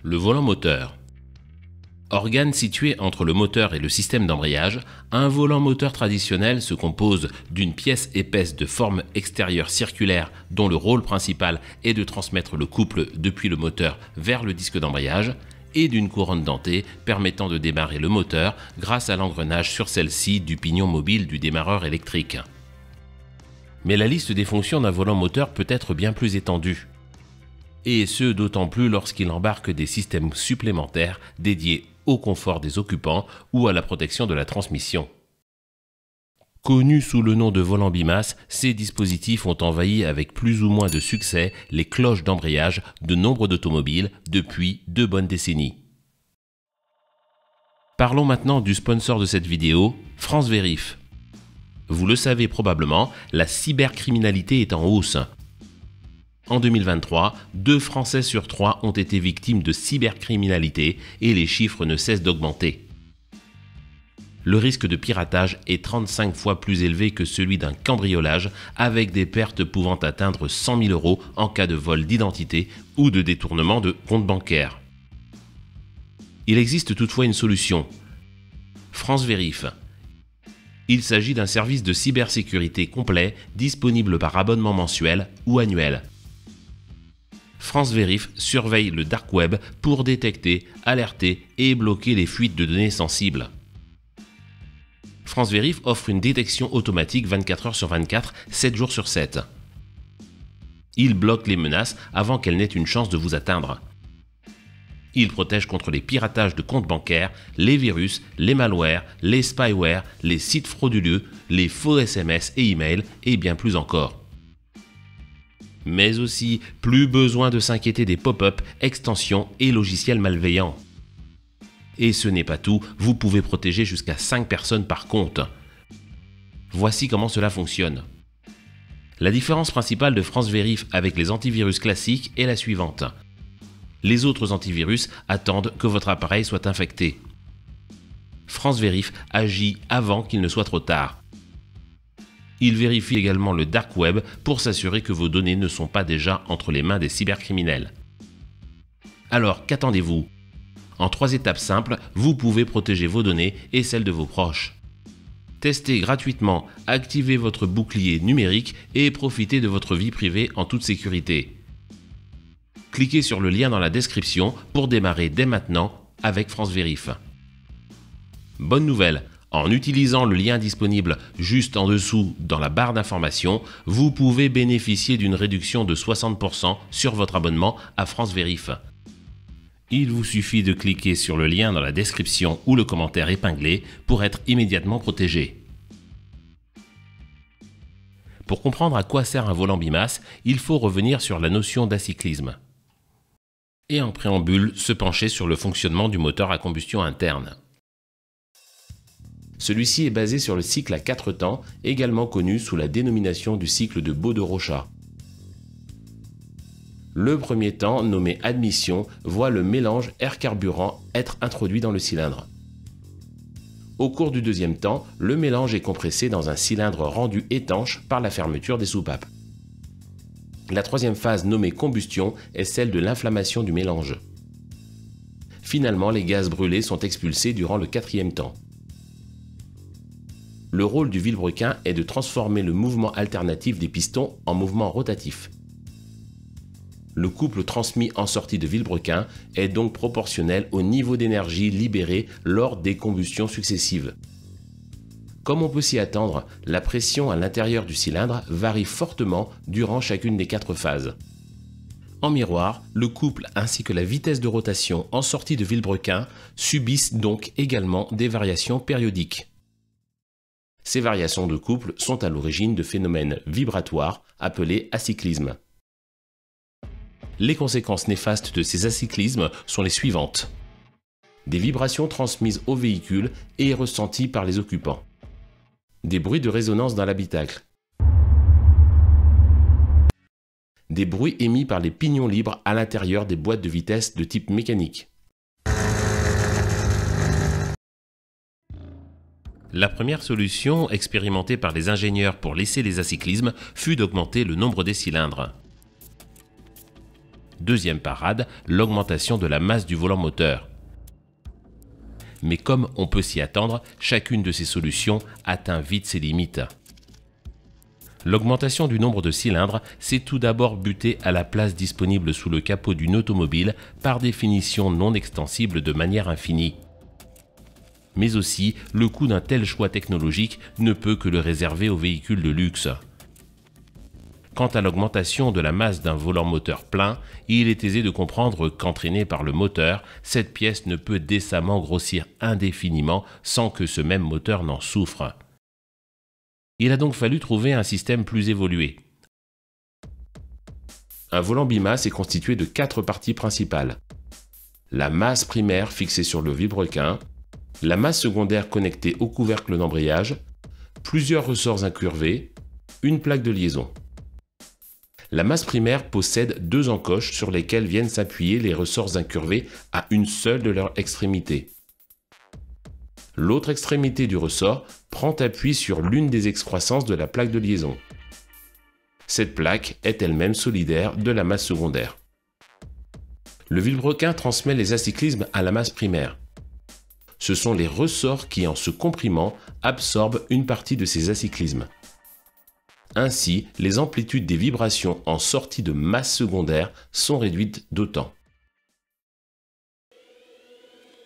Le volant moteur. Organe situé entre le moteur et le système d'embrayage, un volant moteur traditionnel se compose d'une pièce épaisse de forme extérieure circulaire dont le rôle principal est de transmettre le couple depuis le moteur vers le disque d'embrayage et d'une couronne dentée permettant de démarrer le moteur grâce à l'engrenage sur celle-ci du pignon mobile du démarreur électrique. Mais la liste des fonctions d'un volant moteur peut être bien plus étendue. Et ce d'autant plus lorsqu'il embarque des systèmes supplémentaires dédiés au confort des occupants ou à la protection de la transmission. Connus sous le nom de volant bimasse, ces dispositifs ont envahi avec plus ou moins de succès les cloches d'embrayage de nombre d'automobiles depuis 2 bonnes décennies. Parlons maintenant du sponsor de cette vidéo, France Vérif. Vous le savez probablement, la cybercriminalité est en hausse. En 2023, 2 Français sur 3 ont été victimes de cybercriminalité et les chiffres ne cessent d'augmenter. Le risque de piratage est 35 fois plus élevé que celui d'un cambriolage, avec des pertes pouvant atteindre 100 000 € en cas de vol d'identité ou de détournement de compte bancaire. Il existe toutefois une solution. France Vérif. Il s'agit d'un service de cybersécurité complet disponible par abonnement mensuel ou annuel. France Vérif surveille le dark web pour détecter, alerter et bloquer les fuites de données sensibles. France Vérif offre une détection automatique 24 heures sur 24, 7 jours sur 7. Il bloque les menaces avant qu'elles n'aient une chance de vous atteindre. Il protège contre les piratages de comptes bancaires, les virus, les malwares, les spyware, les sites frauduleux, les faux SMS et emails et bien plus encore. Mais aussi, plus besoin de s'inquiéter des pop-up, extensions et logiciels malveillants. Et ce n'est pas tout, vous pouvez protéger jusqu'à 5 personnes par compte. Voici comment cela fonctionne. La différence principale de France Vérif avec les antivirus classiques est la suivante. Les autres antivirus attendent que votre appareil soit infecté. France Vérif agit avant qu'il ne soit trop tard. Il vérifie également le dark web pour s'assurer que vos données ne sont pas déjà entre les mains des cybercriminels. Alors, qu'attendez-vous ? En 3 étapes simples, vous pouvez protéger vos données et celles de vos proches. Testez gratuitement, activez votre bouclier numérique et profitez de votre vie privée en toute sécurité. Cliquez sur le lien dans la description pour démarrer dès maintenant avec France Vérif. Bonne nouvelle! En utilisant le lien disponible juste en dessous dans la barre d'information, vous pouvez bénéficier d'une réduction de 60% sur votre abonnement à France Vérif. Il vous suffit de cliquer sur le lien dans la description ou le commentaire épinglé pour être immédiatement protégé. Pour comprendre à quoi sert un volant bimasse, il faut revenir sur la notion d'acyclisme. Et en préambule, se pencher sur le fonctionnement du moteur à combustion interne. Celui-ci est basé sur le cycle à 4 temps, également connu sous la dénomination du cycle de Baud-de-Rochat. Le premier temps, nommé admission, voit le mélange air-carburant être introduit dans le cylindre. Au cours du deuxième temps, le mélange est compressé dans un cylindre rendu étanche par la fermeture des soupapes. La troisième phase, nommée combustion, est celle de l'inflammation du mélange. Finalement, les gaz brûlés sont expulsés durant le quatrième temps. Le rôle du vilebrequin est de transformer le mouvement alternatif des pistons en mouvement rotatif. Le couple transmis en sortie de vilebrequin est donc proportionnel au niveau d'énergie libéré lors des combustions successives. Comme on peut s'y attendre, la pression à l'intérieur du cylindre varie fortement durant chacune des 4 phases. En miroir, le couple ainsi que la vitesse de rotation en sortie de vilebrequin subissent donc également des variations périodiques. Ces variations de couple sont à l'origine de phénomènes vibratoires appelés acyclismes. Les conséquences néfastes de ces acyclismes sont les suivantes. Des vibrations transmises au véhicule et ressenties par les occupants. Des bruits de résonance dans l'habitacle. Des bruits émis par les pignons libres à l'intérieur des boîtes de vitesse de type mécanique. La première solution expérimentée par les ingénieurs pour lisser les acyclismes fut d'augmenter le nombre des cylindres. Deuxième parade, l'augmentation de la masse du volant moteur. Mais comme on peut s'y attendre, chacune de ces solutions atteint vite ses limites. L'augmentation du nombre de cylindres, c'est tout d'abord buter à la place disponible sous le capot d'une automobile, par définition non extensible de manière infinie. Mais aussi, le coût d'un tel choix technologique ne peut que le réserver aux véhicules de luxe. Quant à l'augmentation de la masse d'un volant moteur plein, il est aisé de comprendre qu'entraînée par le moteur, cette pièce ne peut décemment grossir indéfiniment sans que ce même moteur n'en souffre. Il a donc fallu trouver un système plus évolué. Un volant bimasse est constitué de 4 parties principales. La masse primaire fixée sur le vilebrequin, la masse secondaire connectée au couvercle d'embrayage, plusieurs ressorts incurvés, une plaque de liaison. La masse primaire possède 2 encoches sur lesquelles viennent s'appuyer les ressorts incurvés à une seule de leurs extrémités. L'autre extrémité du ressort prend appui sur l'une des excroissances de la plaque de liaison. Cette plaque est elle-même solidaire de la masse secondaire. Le vilebrequin transmet les acyclismes à la masse primaire. Ce sont les ressorts qui, en se comprimant, absorbent une partie de ces acyclismes. Ainsi, les amplitudes des vibrations en sortie de masse secondaire sont réduites d'autant.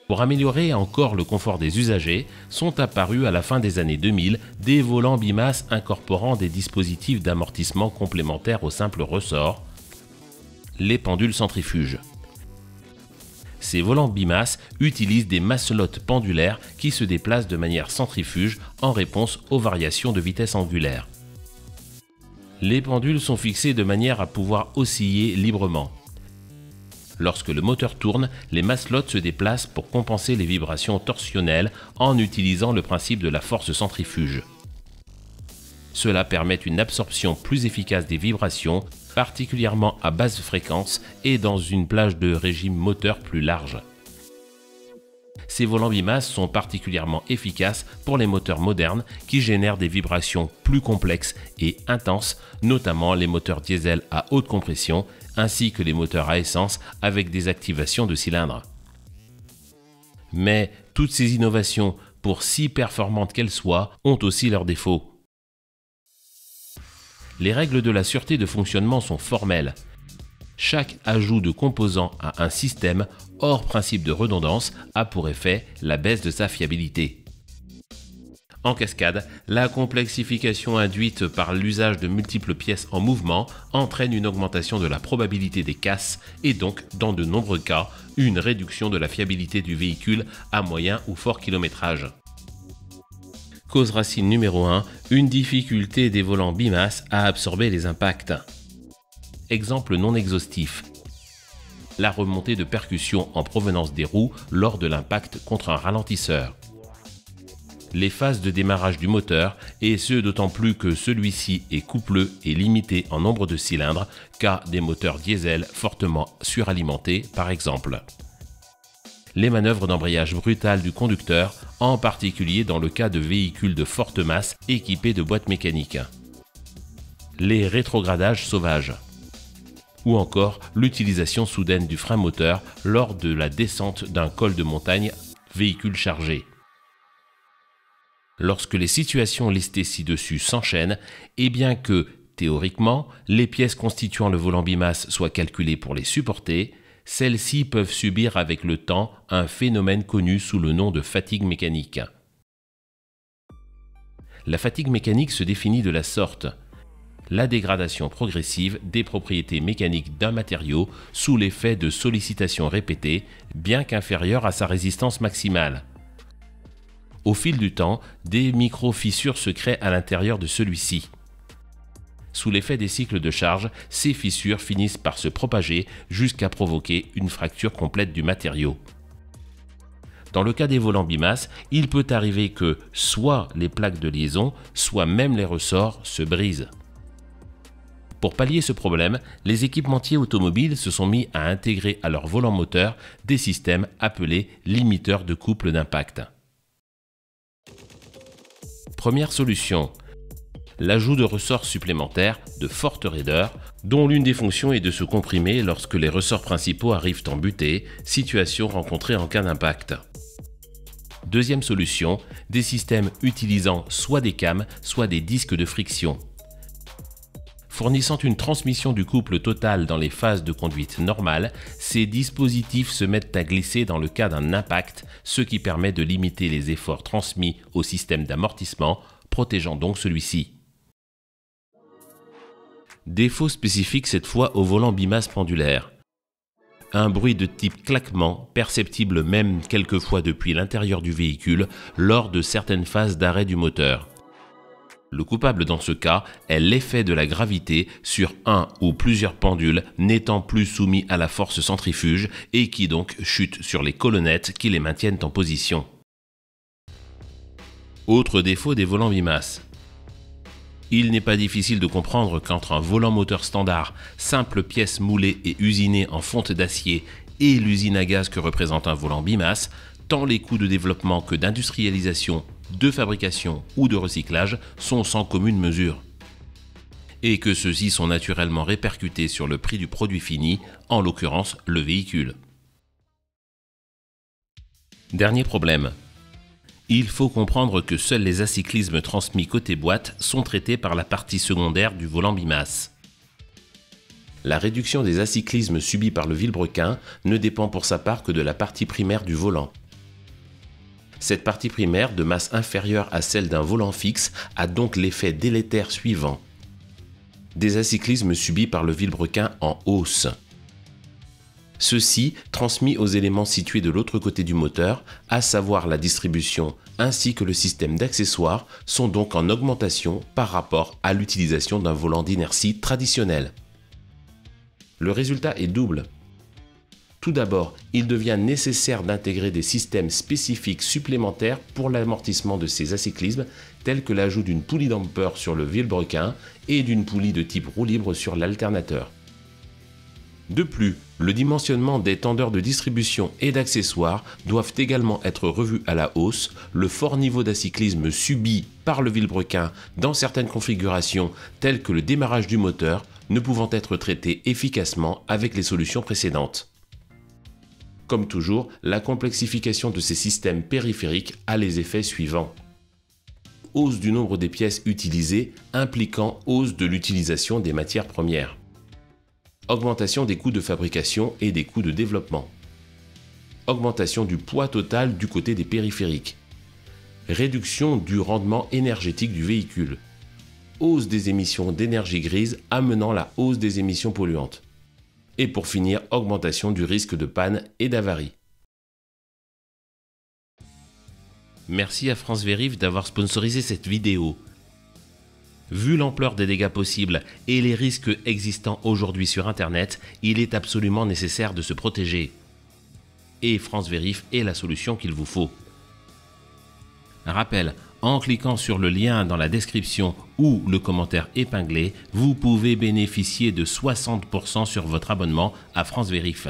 Pour améliorer encore le confort des usagers, sont apparus à la fin des années 2000 des volants bimasse incorporant des dispositifs d'amortissement complémentaires au simple ressort, les pendules centrifuges. Ces volants bimasse utilisent des masselottes pendulaires qui se déplacent de manière centrifuge en réponse aux variations de vitesse angulaire. Les pendules sont fixées de manière à pouvoir osciller librement. Lorsque le moteur tourne, les masselottes se déplacent pour compenser les vibrations torsionnelles en utilisant le principe de la force centrifuge. Cela permet une absorption plus efficace des vibrations, particulièrement à basse fréquence et dans une plage de régime moteur plus large. Ces volants bimasse sont particulièrement efficaces pour les moteurs modernes qui génèrent des vibrations plus complexes et intenses, notamment les moteurs diesel à haute compression ainsi que les moteurs à essence avec des activations de cylindres. Mais toutes ces innovations, pour si performantes qu'elles soient, ont aussi leurs défauts. Les règles de la sûreté de fonctionnement sont formelles. Chaque ajout de composants à un système, hors principe de redondance, a pour effet la baisse de sa fiabilité. En cascade, la complexification induite par l'usage de multiples pièces en mouvement entraîne une augmentation de la probabilité des casses et donc, dans de nombreux cas, une réduction de la fiabilité du véhicule à moyen ou fort kilométrage. Cause racine numéro 1, une difficulté des volants bimasse à absorber les impacts. Exemple non exhaustif. La remontée de percussion en provenance des roues lors de l'impact contre un ralentisseur. Les phases de démarrage du moteur, et ce d'autant plus que celui-ci est coupleux et limité en nombre de cylindres, cas des moteurs diesel fortement suralimentés par exemple. Les manœuvres d'embrayage brutales du conducteur, en particulier dans le cas de véhicules de forte masse équipés de boîtes mécaniques. Les rétrogradages sauvages. Ou encore l'utilisation soudaine du frein moteur lors de la descente d'un col de montagne véhicule chargé. Lorsque les situations listées ci-dessus s'enchaînent, et bien que, théoriquement, les pièces constituant le volant bimasse soient calculées pour les supporter, celles-ci peuvent subir avec le temps un phénomène connu sous le nom de fatigue mécanique. La fatigue mécanique se définit de la sorte: la dégradation progressive des propriétés mécaniques d'un matériau sous l'effet de sollicitations répétées, bien qu'inférieures à sa résistance maximale. Au fil du temps, des micro-fissures se créent à l'intérieur de celui-ci. Sous l'effet des cycles de charge, ces fissures finissent par se propager jusqu'à provoquer une fracture complète du matériau. Dans le cas des volants bimasse, il peut arriver que soit les plaques de liaison, soit même les ressorts se brisent. Pour pallier ce problème, les équipementiers automobiles se sont mis à intégrer à leur volant moteur des systèmes appelés limiteurs de couple d'impact. Première solution, l'ajout de ressorts supplémentaires de forte raideur, dont l'une des fonctions est de se comprimer lorsque les ressorts principaux arrivent en butée, situation rencontrée en cas d'impact. Deuxième solution, des systèmes utilisant soit des cames, soit des disques de friction. Fournissant une transmission du couple total dans les phases de conduite normales, ces dispositifs se mettent à glisser dans le cas d'un impact, ce qui permet de limiter les efforts transmis au système d'amortissement, protégeant donc celui-ci. Défaut spécifique cette fois au volant bimasse pendulaire. Un bruit de type claquement, perceptible même quelquefois depuis l'intérieur du véhicule lors de certaines phases d'arrêt du moteur. Le coupable dans ce cas est l'effet de la gravité sur un ou plusieurs pendules n'étant plus soumis à la force centrifuge et qui donc chutent sur les colonnettes qui les maintiennent en position. Autre défaut des volants bimasse. Il n'est pas difficile de comprendre qu'entre un volant moteur standard, simple pièce moulée et usinée en fonte d'acier, et l'usine à gaz que représente un volant bimasse, tant les coûts de développement que d'industrialisation, de fabrication ou de recyclage sont sans commune mesure. Et que ceux-ci sont naturellement répercutés sur le prix du produit fini, en l'occurrence le véhicule. Dernier problème. Il faut comprendre que seuls les acyclismes transmis côté boîte sont traités par la partie secondaire du volant bimasse. La réduction des acyclismes subis par le vilebrequin ne dépend pour sa part que de la partie primaire du volant. Cette partie primaire, de masse inférieure à celle d'un volant fixe, a donc l'effet délétère suivant. Des acyclismes subis par le vilebrequin en hausse. Ceux-ci, transmis aux éléments situés de l'autre côté du moteur, à savoir la distribution ainsi que le système d'accessoires, sont donc en augmentation par rapport à l'utilisation d'un volant d'inertie traditionnel. Le résultat est double. Tout d'abord, il devient nécessaire d'intégrer des systèmes spécifiques supplémentaires pour l'amortissement de ces acyclismes, tels que l'ajout d'une poulie damper sur le vilebrequin et d'une poulie de type roue libre sur l'alternateur. De plus, le dimensionnement des tendeurs de distribution et d'accessoires doivent également être revus à la hausse, le fort niveau d'acyclisme subi par le vilebrequin dans certaines configurations telles que le démarrage du moteur ne pouvant être traité efficacement avec les solutions précédentes. Comme toujours, la complexification de ces systèmes périphériques a les effets suivants. Hausse du nombre des pièces utilisées impliquant hausse de l'utilisation des matières premières. Augmentation des coûts de fabrication et des coûts de développement. Augmentation du poids total du côté des périphériques. Réduction du rendement énergétique du véhicule. Hausse des émissions d'énergie grise amenant la hausse des émissions polluantes. Et pour finir, augmentation du risque de panne et d'avarie. Merci à France Vérif d'avoir sponsorisé cette vidéo. Vu l'ampleur des dégâts possibles et les risques existants aujourd'hui sur Internet, il est absolument nécessaire de se protéger. Et France Vérif est la solution qu'il vous faut. Rappel, en cliquant sur le lien dans la description ou le commentaire épinglé, vous pouvez bénéficier de 60% sur votre abonnement à France Vérif.